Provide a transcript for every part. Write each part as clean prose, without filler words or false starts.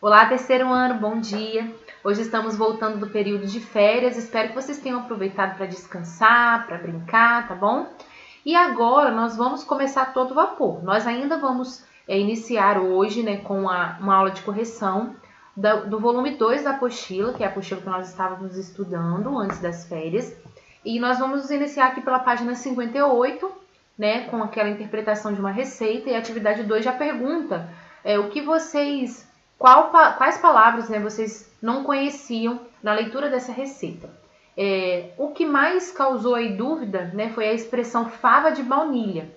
Olá, terceiro ano, bom dia! Hoje estamos voltando do período de férias, espero que vocês tenham aproveitado para descansar, para brincar, tá bom? E agora nós vamos começar todo vapor. Nós ainda vamos iniciar hoje com uma aula de correção do volume 2 da apostila, que é a apostila que nós estávamos estudando antes das férias. E nós vamos iniciar aqui pela página 58, com aquela interpretação de uma receita, e a atividade 2 já pergunta o que vocês... Quais palavras vocês não conheciam na leitura dessa receita? O que mais causou aí dúvida foi a expressão fava de baunilha.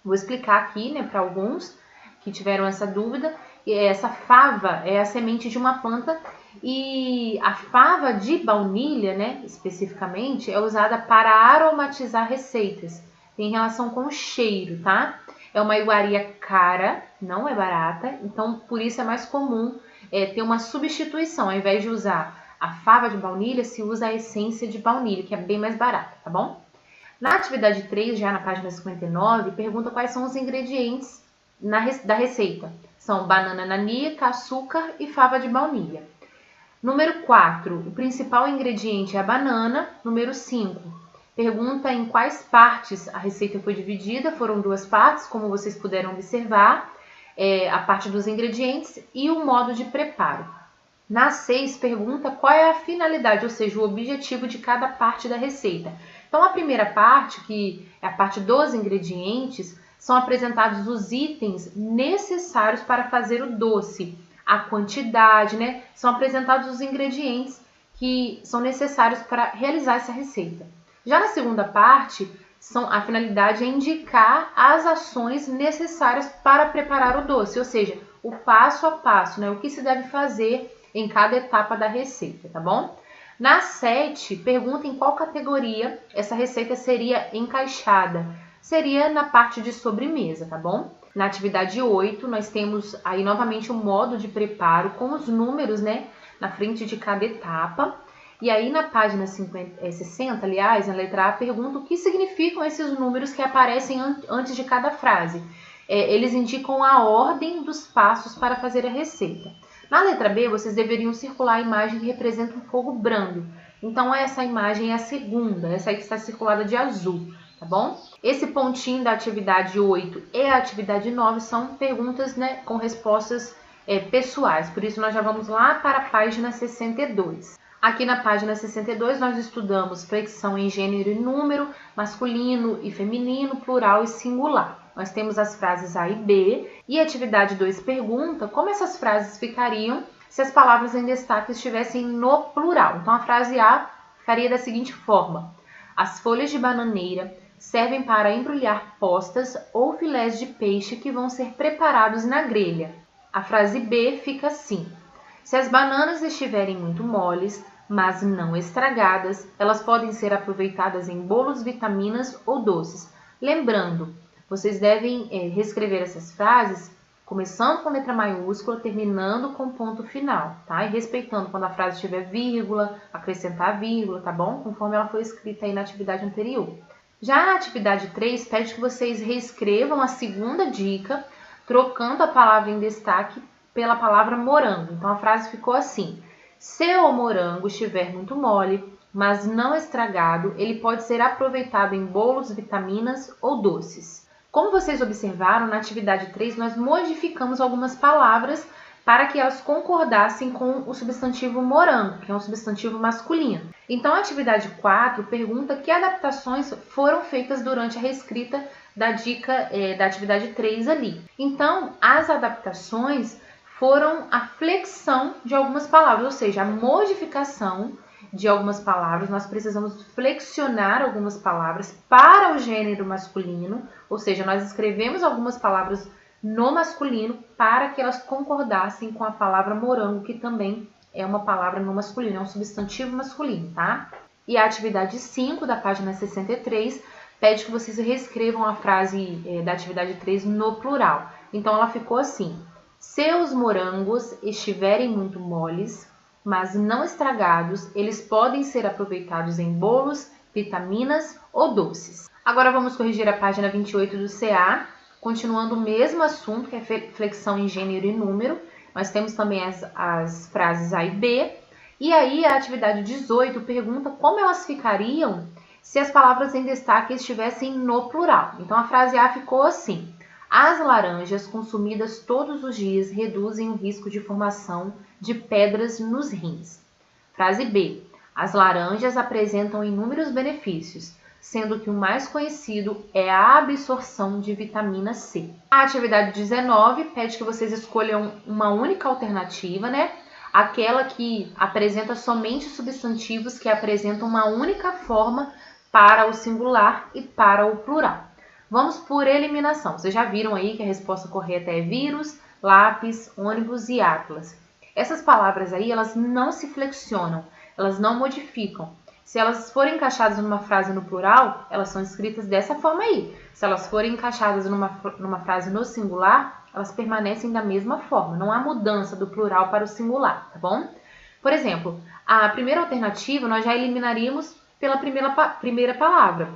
Vou explicar aqui para alguns que tiveram essa dúvida. Essa fava é a semente de uma planta e a fava de baunilha, especificamente, é usada para aromatizar receitas. Tem relação com o cheiro, tá? É uma iguaria cara, não é barata, então por isso é mais comum ter uma substituição. Ao invés de usar a fava de baunilha, se usa a essência de baunilha, que é bem mais barata, tá bom? Na atividade 3, já na página 59, pergunta quais são os ingredientes da receita. São banana nanica, açúcar e fava de baunilha. Número 4, o principal ingrediente é a banana. Número 5, pergunta em quais partes a receita foi dividida. Foram 2 partes, como vocês puderam observar, a parte dos ingredientes e o modo de preparo. Na 6, pergunta qual é a finalidade, ou seja, o objetivo de cada parte da receita. Então, a primeira parte, que é a parte dos ingredientes, são apresentados os itens necessários para fazer o doce, a quantidade, são apresentados os ingredientes que são necessários para realizar essa receita. Já na segunda parte, a finalidade é indicar as ações necessárias para preparar o doce, ou seja, o passo a passo, o que se deve fazer em cada etapa da receita, tá bom? Na 7, pergunta em qual categoria essa receita seria encaixada. Seria na parte de sobremesa, tá bom? Na atividade 8, nós temos aí novamente o modo de preparo com os números, na frente de cada etapa. E aí na página 60, aliás, na letra A, pergunta o que significam esses números que aparecem antes de cada frase. Eles indicam a ordem dos passos para fazer a receita. Na letra B, vocês deveriam circular a imagem que representa um fogo brando. Então, essa imagem é a segunda, essa aí que está circulada de azul, tá bom? Esse pontinho da atividade 8 e a atividade 9 são perguntas com respostas pessoais. Por isso, nós já vamos lá para a página 62. Aqui na página 62, nós estudamos flexão em gênero e número, masculino e feminino, plural e singular. Nós temos as frases A e B, e a atividade 2 pergunta como essas frases ficariam se as palavras em destaque estivessem no plural. Então, a frase A ficaria da seguinte forma: as folhas de bananeira servem para embrulhar postas ou filés de peixe que vão ser preparados na grelha. A frase B fica assim: se as bananas estiverem muito moles, mas não estragadas, elas podem ser aproveitadas em bolos, vitaminas ou doces. Lembrando, vocês devem reescrever essas frases começando com letra maiúscula, terminando com ponto final, tá? E respeitando quando a frase tiver vírgula, acrescentar vírgula, tá bom? Conforme ela foi escrita aí na atividade anterior. Já na atividade 3, pede que vocês reescrevam a segunda dica, trocando a palavra em destaque pela palavra morango. Então, a frase ficou assim: se o morango estiver muito mole, mas não estragado, ele pode ser aproveitado em bolos, vitaminas ou doces. Como vocês observaram, na atividade 3, nós modificamos algumas palavras para que elas concordassem com o substantivo morango, que é um substantivo masculino. Então, a atividade 4 pergunta que adaptações foram feitas durante a reescrita da dica da atividade 3 ali. Então, as adaptações foram a flexão de algumas palavras, ou seja, a modificação de algumas palavras. Nós precisamos flexionar algumas palavras para o gênero masculino, ou seja, nós escrevemos algumas palavras no masculino para que elas concordassem com a palavra morango, que também é uma palavra no masculino, é um substantivo masculino, tá? E a atividade 5 da página 63 pede que vocês reescrevam a frase da atividade 3 no plural. Então, ela ficou assim: se os morangos estiverem muito moles, mas não estragados, eles podem ser aproveitados em bolos, vitaminas ou doces. Agora vamos corrigir a página 28 do CA, continuando o mesmo assunto, que é flexão em gênero e número. Nós temos também as frases A e B. E aí a atividade 18 pergunta como elas ficariam se as palavras em destaque estivessem no plural. Então a frase A ficou assim: as laranjas consumidas todos os dias reduzem o risco de formação de pedras nos rins. Frase B: as laranjas apresentam inúmeros benefícios, sendo que o mais conhecido é a absorção de vitamina C. A atividade 19 pede que vocês escolham uma única alternativa, né? Aquela que apresenta somente substantivos que apresentam uma única forma para o singular e para o plural. Vamos por eliminação. Vocês já viram aí que a resposta correta é vírus, lápis, ônibus e atlas. Essas palavras aí, elas não se flexionam, elas não modificam. Se elas forem encaixadas numa frase no plural, elas são escritas dessa forma aí. Se elas forem encaixadas numa frase no singular, elas permanecem da mesma forma. Não há mudança do plural para o singular, tá bom? Por exemplo, a primeira alternativa nós já eliminaríamos pela primeira palavra.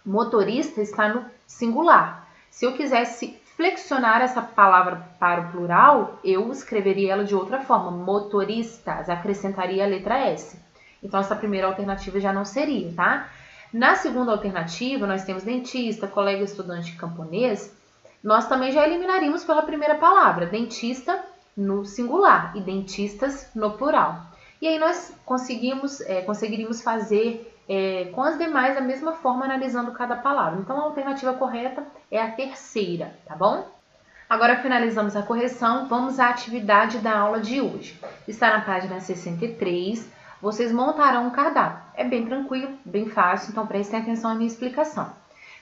Motorista está no singular. Se eu quisesse flexionar essa palavra para o plural, eu escreveria ela de outra forma. Motoristas, acrescentaria a letra S. Então, essa primeira alternativa já não seria, tá? Na segunda alternativa, nós temos dentista, colega estudante camponês. Nós também já eliminaríamos pela primeira palavra, dentista no singular e dentistas no plural. E aí nós conseguiríamos fazer com as demais da mesma forma, analisando cada palavra. Então, a alternativa correta é a terceira, tá bom? Agora finalizamos a correção, vamos à atividade da aula de hoje. Está na página 63. Vocês montarão um cardápio. É bem tranquilo, bem fácil, então prestem atenção à minha explicação.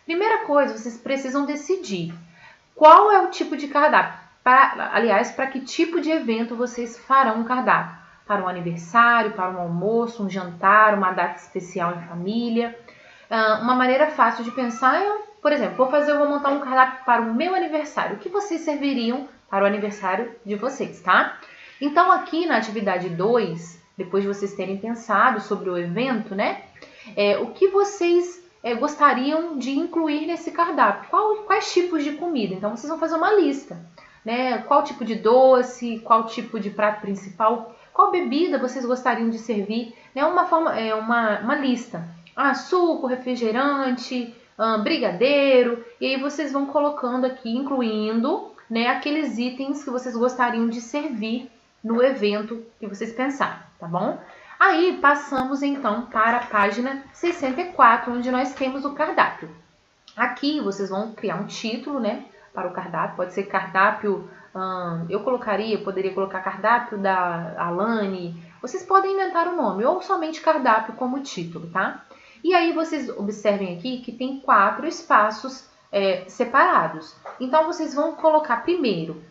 Primeira coisa, vocês precisam decidir qual é o tipo de cardápio. Para que tipo de evento vocês farão um cardápio. Para um aniversário, para um almoço, um jantar, uma data especial em família. Uma maneira fácil de pensar é, por exemplo, vou montar um cardápio para o meu aniversário. O que vocês serviriam para o aniversário de vocês, tá? Então, aqui na atividade 2... depois de vocês terem pensado sobre o evento, né? O que vocês gostariam de incluir nesse cardápio? Quais tipos de comida? Então, vocês vão fazer uma lista, né? Qual tipo de doce, qual tipo de prato principal, qual bebida vocês gostariam de servir, né? Uma lista. Suco, refrigerante, brigadeiro, e aí vocês vão colocando aqui, incluindo, né, aqueles itens que vocês gostariam de servir no evento que vocês pensarem, tá bom? Aí passamos então para a página 64, onde nós temos o cardápio. Aqui vocês vão criar um título, né, para o cardápio. Pode ser cardápio, eu poderia colocar cardápio da Alane. Vocês podem inventar o nome ou somente cardápio como título, tá? E aí vocês observem aqui que tem 4 espaços separados. Então vocês vão colocar primeiro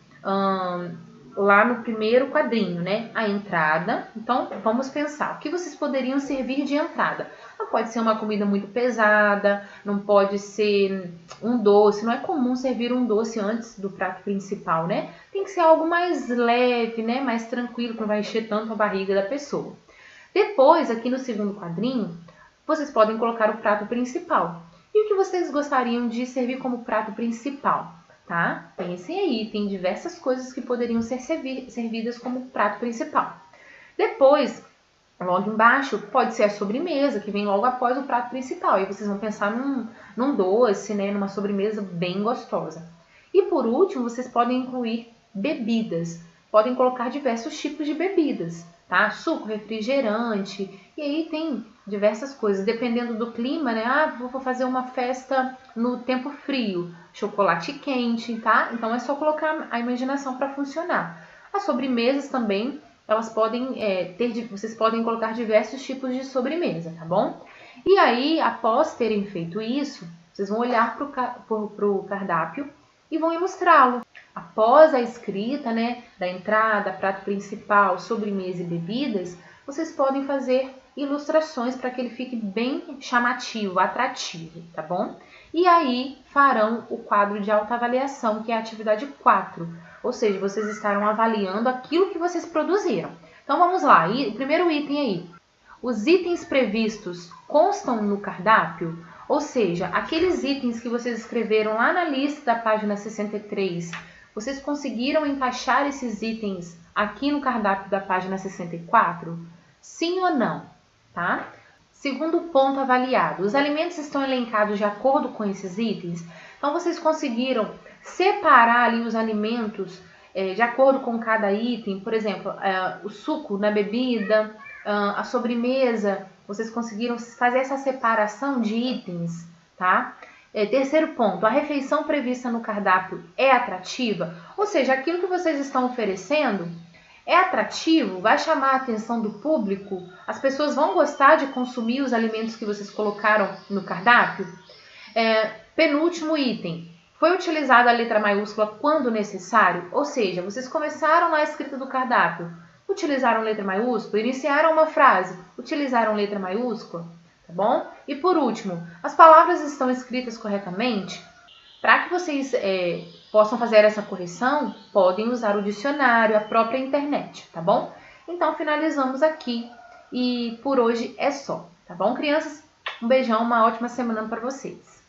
lá no primeiro quadrinho, né? A entrada. Então, vamos pensar. O que vocês poderiam servir de entrada? Não pode ser uma comida muito pesada, não pode ser um doce. Não é comum servir um doce antes do prato principal, né? Tem que ser algo mais leve, né? Mais tranquilo, que não vai encher tanto a barriga da pessoa. Depois, aqui no segundo quadrinho, vocês podem colocar o prato principal. E o que vocês gostariam de servir como prato principal? Tá? Pensem aí, tem diversas coisas que poderiam ser servidas como prato principal. Depois, logo embaixo, pode ser a sobremesa, que vem logo após o prato principal. E vocês vão pensar num doce, né? Numa sobremesa bem gostosa. E por último, vocês podem incluir bebidas. Podem colocar diversos tipos de bebidas, tá? Suco, refrigerante, e aí tem diversas coisas, dependendo do clima, né? Vou fazer uma festa no tempo frio, chocolate quente, tá? Então é só colocar a imaginação para funcionar. As sobremesas também, elas podem vocês podem colocar diversos tipos de sobremesa, tá bom? E aí, após terem feito isso, vocês vão olhar para o cardápio e vão ilustrá-lo. Após a escrita, né, da entrada, prato principal, sobremesa e bebidas, vocês podem fazer ilustrações para que ele fique bem chamativo, atrativo, tá bom? E aí farão o quadro de autoavaliação, que é a atividade 4. Ou seja, vocês estarão avaliando aquilo que vocês produziram. Então vamos lá, o primeiro item aí. Os itens previstos constam no cardápio? Ou seja, aqueles itens que vocês escreveram lá na lista da página 63, vocês conseguiram encaixar esses itens aqui no cardápio da página 64? Sim ou não, tá? Segundo ponto avaliado, os alimentos estão elencados de acordo com esses itens? Então, vocês conseguiram separar ali os alimentos de acordo com cada item? Por exemplo, o suco na bebida, a sobremesa, vocês conseguiram fazer essa separação de itens, tá? Terceiro ponto, a refeição prevista no cardápio é atrativa? Ou seja, aquilo que vocês estão oferecendo é atrativo? Vai chamar a atenção do público? As pessoas vão gostar de consumir os alimentos que vocês colocaram no cardápio? Penúltimo item, foi utilizada a letra maiúscula quando necessário? Ou seja, vocês começaram na escrita do cardápio, utilizaram letra maiúscula, iniciaram uma frase, utilizaram letra maiúscula, tá bom? E por último, as palavras estão escritas corretamente? Para que vocês possam fazer essa correção, podem usar o dicionário, a própria internet, tá bom? Então, finalizamos aqui e por hoje é só, tá bom, crianças? Um beijão, uma ótima semana para vocês.